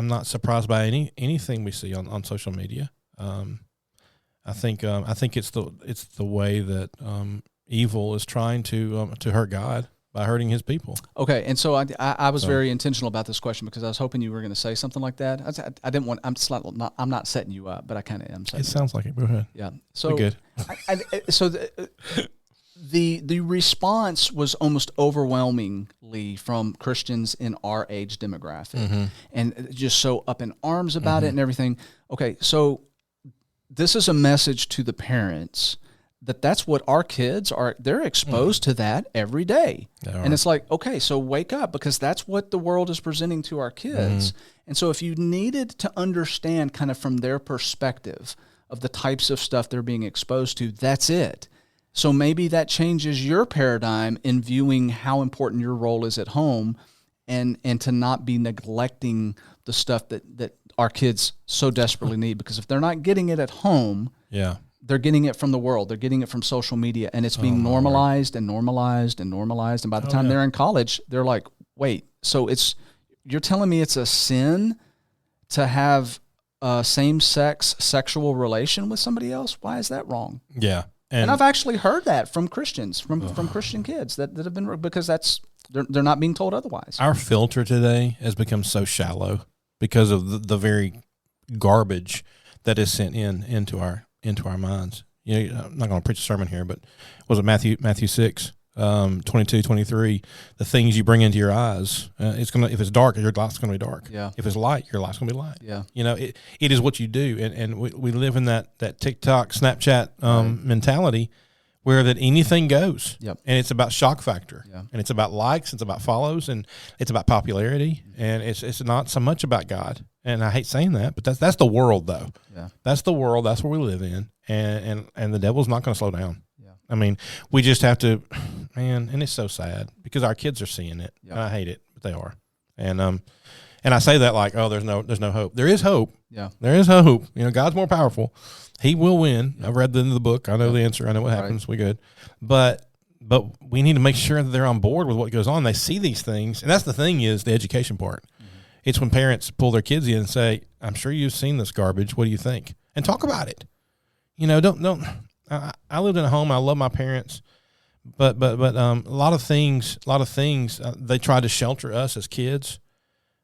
[SPEAKER 2] not surprised by anything we see on social media. I think it's the way that evil is trying to hurt God by hurting His people.
[SPEAKER 1] Okay, and so I was very intentional about this question because I was hoping you were going to say something like that. I didn't want. I'm not setting you up, but I kind of am.
[SPEAKER 2] It sounds like it. Go ahead.
[SPEAKER 1] Yeah. So
[SPEAKER 2] good.
[SPEAKER 1] The response was almost overwhelmingly from Christians in our age demographic, and just so up in arms about it and everything. Okay, so this is a message to the parents that's what our kids are. They're exposed to that every day. And it's like, okay, so wake up, because that's what the world is presenting to our kids. And so if you needed to understand kind of from their perspective of the types of stuff they're being exposed to, that's it. So maybe that changes your paradigm in viewing how important your role is at home, and to not be neglecting the stuff that our kids so desperately need. Because if they're not getting it at home, They're getting it from the world. They're getting it from social media, and it's being normalized and normalized and normalized. And by the time they're in college, they're like, wait, so you're telling me it's a sin to have a same-sex sexual relation with somebody else? Why is that wrong?
[SPEAKER 2] Yeah.
[SPEAKER 1] And I've actually heard that from Christians, from Christian kids that have been, because they're not being told otherwise.
[SPEAKER 2] Our filter today has become so shallow because of the very garbage that is sent into our minds. You know, I'm not going to preach a sermon here, but was it Matthew 6, 22, 23, the things you bring into your eyes, if it's dark, your light's going to be dark.
[SPEAKER 1] Yeah.
[SPEAKER 2] If it's light, your light's going to be light.
[SPEAKER 1] Yeah.
[SPEAKER 2] You know, it is what you do. And we live in that TikTok, Snapchat mentality where that anything goes.
[SPEAKER 1] Yep.
[SPEAKER 2] And it's about shock factor.
[SPEAKER 1] Yeah.
[SPEAKER 2] And it's about likes, it's about follows, and it's about popularity. And it's not so much about God. And I hate saying that, but that's the world, though.
[SPEAKER 1] Yeah.
[SPEAKER 2] That's the world. That's where we live in. And the devil's not going to slow down.
[SPEAKER 1] Yeah.
[SPEAKER 2] I mean, we just have to, man, and it's so sad because our kids are seeing it.
[SPEAKER 1] Yeah.
[SPEAKER 2] And I hate it, but they are. And I say that like, oh, there's no hope. There is hope.
[SPEAKER 1] Yeah.
[SPEAKER 2] There is hope. You know, God's more powerful. He will win. I've read the end of the book. I know the answer. I know what happens. We good. But we need to make sure that they're on board with what goes on. They see these things. And that's the thing is the education part. Mm-hmm. It's when parents pull their kids in and say, I'm sure you've seen this garbage. What do you think? And talk about it. You know, don't. I lived in a home. I love my parents. But a lot of things they tried to shelter us as kids.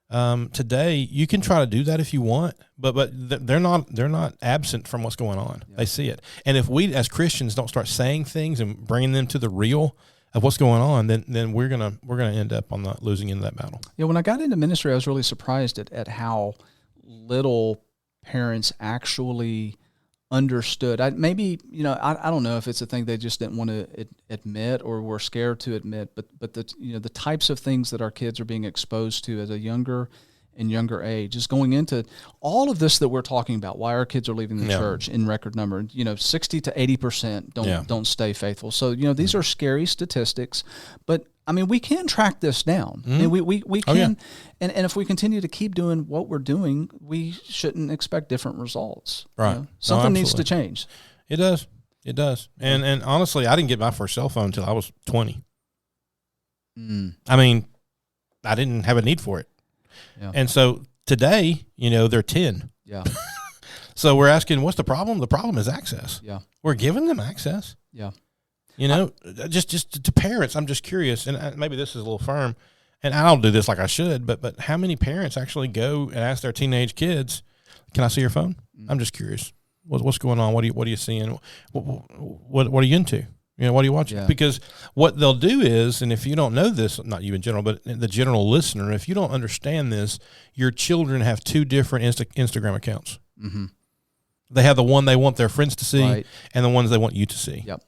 [SPEAKER 2] Today you can try to do that if you want, but they're not absent from what's going on. Yeah. They see it. And if we as Christians don't start saying things and bringing them to the real of what's going on, then we're gonna end up on the losing end of that battle. Yeah.
[SPEAKER 1] When I got into ministry, I was really surprised at how little parents actually understood. I don't know if it's a thing they just didn't want to admit or were scared to admit, but the types of things that our kids are being exposed to at a younger and younger age is going into all of this that we're talking about. Why our kids are leaving the church in record number. 60 to 80% don't stay faithful. So these are scary statistics, but I mean, we can track this down. Mm-hmm. I mean, we can, and if we continue to keep doing what we're doing, we shouldn't expect different results.
[SPEAKER 2] Right.
[SPEAKER 1] Something needs to change.
[SPEAKER 2] It does. It does. And honestly, I didn't get my first cell phone until I was 20. I mean, I didn't have a need for it. Yeah. And so today, they're 10. Yeah. So we're asking, what's the problem? The problem is access. Yeah. We're giving them access. Yeah. Just to parents, I'm just curious, and maybe this is a little firm, and I don't do this like I should, but how many parents actually go and ask their teenage kids, "Can I see your phone?" Mm-hmm. I'm just curious. What's going on? What are you seeing? What are you into? What are you watching? Yeah. Because what they'll do is, and if you don't know this, not you in general, but the general listener, if you don't understand this, your children have two different Instagram accounts. Mm-hmm. They have the one they want their friends to see, and the ones they want you to see. Yep.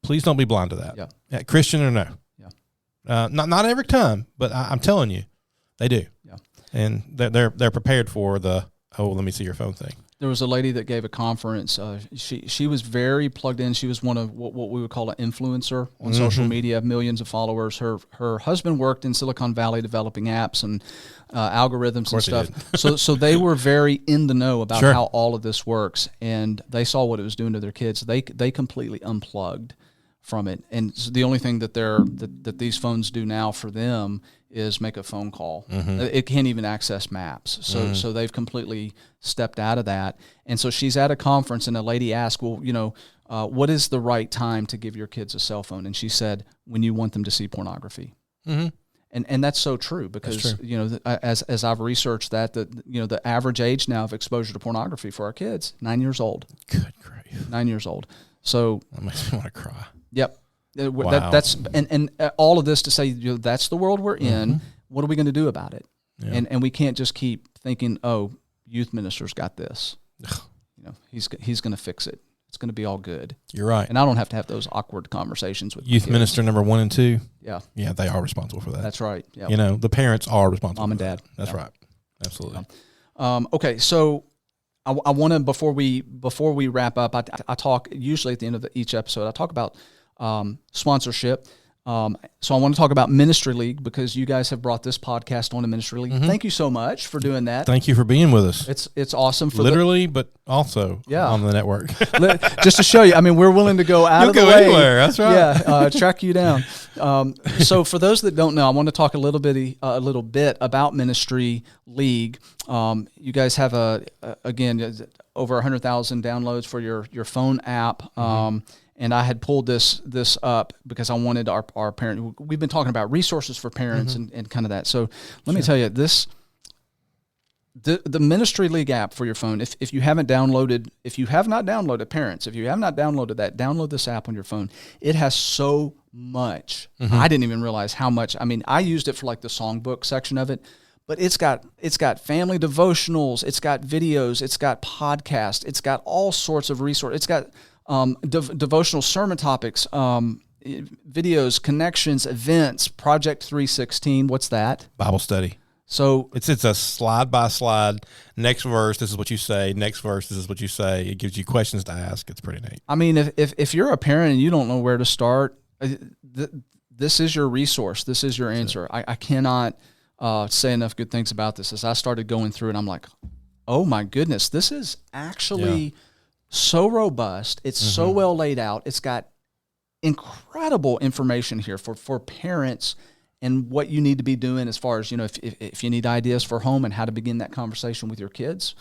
[SPEAKER 2] Please don't be blind to that. Yeah. Christian or no. Yeah. Not every time, but I'm telling you, they do. Yeah. And they're prepared for the let me see your phone thing.
[SPEAKER 1] There was a lady that gave a conference. She was very plugged in. She was one of what we would call an influencer on social media, millions of followers. Her husband worked in Silicon Valley developing apps and algorithms and stuff. So they were very in the know about how all of this works, and they saw what it was doing to their kids. They completely unplugged from it, and so the only thing that that these phones do now for them is make a phone call. Mm-hmm. It can't even access maps, so they've completely stepped out of that. And so she's at a conference, and a lady asked, "Well, what is the right time to give your kids a cell phone?" And she said, "When you want them to see pornography." Mm-hmm. And that's so true because as I've researched that the average age now of exposure to pornography for our kids 9 years old.
[SPEAKER 2] Good grief,
[SPEAKER 1] 9 years old. So
[SPEAKER 2] that makes me want to cry.
[SPEAKER 1] Yep.
[SPEAKER 2] Wow.
[SPEAKER 1] That's all of this to say that's the world we're in. Mm-hmm. What are we going to do about it? Yeah. And we can't just keep thinking, oh, youth minister's got this. He's going to fix it. It's going to be all good.
[SPEAKER 2] You're right.
[SPEAKER 1] And I don't have to have those awkward conversations with
[SPEAKER 2] youth minister number 1 and 2.
[SPEAKER 1] Yeah.
[SPEAKER 2] Yeah, they are responsible for that.
[SPEAKER 1] That's right. Yeah.
[SPEAKER 2] The parents are responsible.
[SPEAKER 1] Mom and dad.
[SPEAKER 2] That's right. Absolutely.
[SPEAKER 1] Okay, so I want to before we wrap up, I talk usually at the end of each episode. I talk about sponsorship. So I want to talk about Ministry League because you guys have brought this podcast on to Ministry League. Thank you so much for doing that.
[SPEAKER 2] Thank you for being with us.
[SPEAKER 1] It's awesome. For
[SPEAKER 2] literally, but also on the network.
[SPEAKER 1] Just to show you, I mean, we're willing to go out of the way.
[SPEAKER 2] You'll go anywhere. That's right.
[SPEAKER 1] Yeah, track you down. So for those that don't know, I want to talk a little bit about Ministry League. You guys have again over 100,000 downloads for your phone app. And I had pulled this up because I wanted our parent. We've been talking about resources for parents and kind of that. So let me tell you this. The Ministry League app for your phone, if you have not downloaded, parents, if you have not downloaded that, download this app on your phone. It has so much. I didn't even realize how much. I mean, I used it for like the songbook section of it, but it's got family devotionals, it's got videos, it's got podcasts, it's got all sorts of resources. It's got devotional sermon topics, videos, connections, events, Project 316. What's that?
[SPEAKER 2] Bible study.
[SPEAKER 1] So
[SPEAKER 2] it's a slide by slide. Next verse, this is what you say. Next verse, this is what you say. It gives you questions to ask. It's pretty neat.
[SPEAKER 1] I mean, if you're a parent and you don't know where to start, this is your resource. This is your answer. I cannot say enough good things about this. As I started going through it, I'm like, oh my goodness, this is actually so robust. It's so well laid out. It's got incredible information here for parents and what you need to be doing as far as, if you need ideas for home and how to begin that conversation with your kids.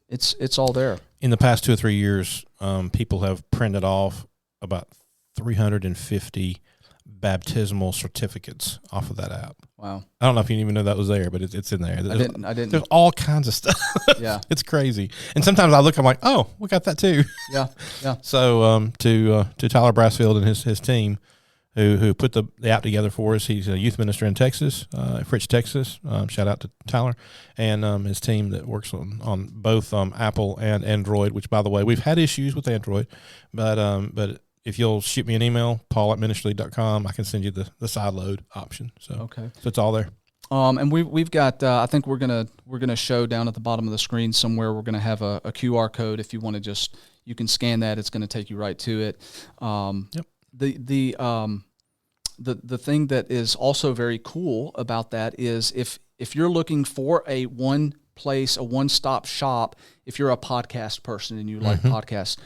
[SPEAKER 1] It's all there.
[SPEAKER 2] In the past 2 or 3 years, people have printed off about 350 baptismal certificates off of that app.
[SPEAKER 1] Wow.
[SPEAKER 2] I don't know if you even know that was there, but it's in there.
[SPEAKER 1] I didn't.
[SPEAKER 2] There's all kinds of stuff.
[SPEAKER 1] Yeah.
[SPEAKER 2] It's crazy. And sometimes I look, I'm like, oh, we got that too.
[SPEAKER 1] Yeah.
[SPEAKER 2] So to Tyler Brassfield and his team who put the app together for us. He's a youth minister in Texas, Fritch, Texas. Shout out to Tyler and his team that works on both Apple and Android, which, by the way, we've had issues with Android, but if you'll shoot me an email, paul@ministryleague.com, I can send you the side load option. So it's all there.
[SPEAKER 1] And we've got. I think we're gonna show down at the bottom of the screen somewhere. We're gonna have a QR code. If you want to you can scan that. It's gonna take you right to it. The thing that is also very cool about that is if you're looking for a one-stop shop, if you're a podcast person and you like podcasts,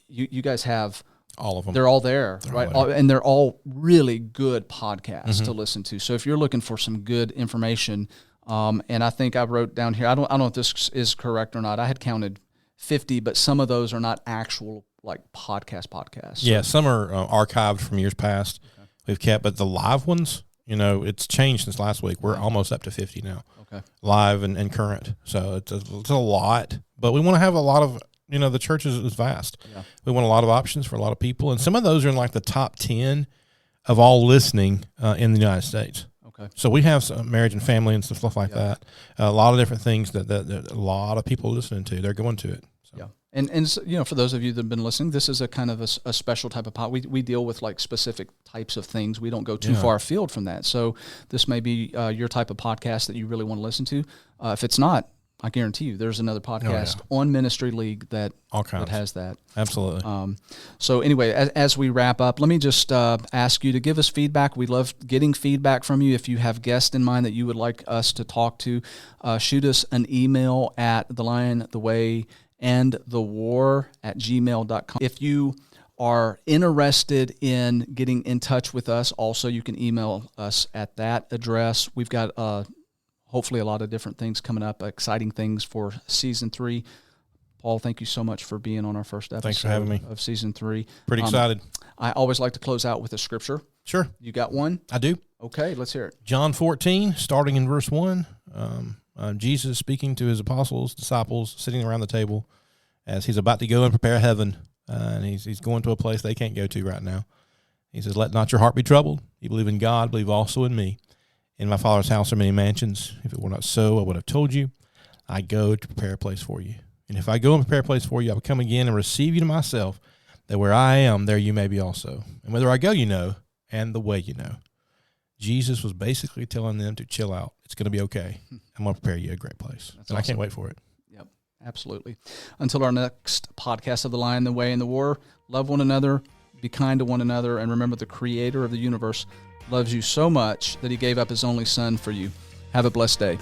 [SPEAKER 1] you guys have
[SPEAKER 2] all of them.
[SPEAKER 1] They're all there, right? And they're all really good podcasts to listen to. So if you're looking for some good information, and I think I wrote down here, I don't know if this is correct or not. I had counted 50, but some of those are not actual like podcasts.
[SPEAKER 2] Yeah, some are archived from years past. Okay. We've kept, but the live ones, it's changed since last week. We're almost up to 50 now. Okay, live and current. So it's a lot, but we want to have a lot of. The church is vast. Yeah. We want a lot of options for a lot of people, and some of those are in like the top 10 of all listening in the United States. Okay, so we have some marriage and family and stuff like that. A lot of different things that a lot of people are listening to. They're going to it. So. Yeah. And
[SPEAKER 1] for those of you that have been listening, this is a kind of a special type of pod. We deal with like specific types of things. We don't go too far afield from that. So this may be your type of podcast that you really want to listen to. If it's not, I guarantee you there's another podcast on Ministry League that has that.
[SPEAKER 2] Absolutely.
[SPEAKER 1] So anyway, as we wrap up, let me just ask you to give us feedback. We love getting feedback from you. If you have guests in mind that you would like us to talk to, shoot us an email at thelineTheWayAndTheWar@gmail.com. If you are interested in getting in touch with us, also you can email us at that address. We've got hopefully a lot of different things coming up, exciting things for Season 3. Paul, thank you so much for being on our first episode.
[SPEAKER 2] Thanks for having me.
[SPEAKER 1] Of Season 3.
[SPEAKER 2] Pretty excited.
[SPEAKER 1] I always like to close out with a scripture.
[SPEAKER 2] Sure.
[SPEAKER 1] You got one?
[SPEAKER 2] I do.
[SPEAKER 1] Okay, let's hear it.
[SPEAKER 2] John 14, starting in verse 1. Jesus speaking to his apostles, disciples, sitting around the table as he's about to go and prepare heaven. And he's going to a place they can't go to right now. He says, "Let not your heart be troubled. You believe in God, believe also in me. In my Father's house are many mansions. If it were not so, I would have told you. I go to prepare a place for you. And if I go and prepare a place for you, I will come again and receive you to myself, that where I am, there you may be also. And whether I go, you know, and the way you know." Jesus was basically telling them to chill out. It's going to be okay. I'm going to prepare you a great place. And awesome. I can't wait for it.
[SPEAKER 1] Yep, absolutely. Until our next podcast of The Lion, the Way, and the War, love one another, be kind to one another, and remember the Creator of the universe loves you so much that he gave up his only Son for you. Have a blessed day.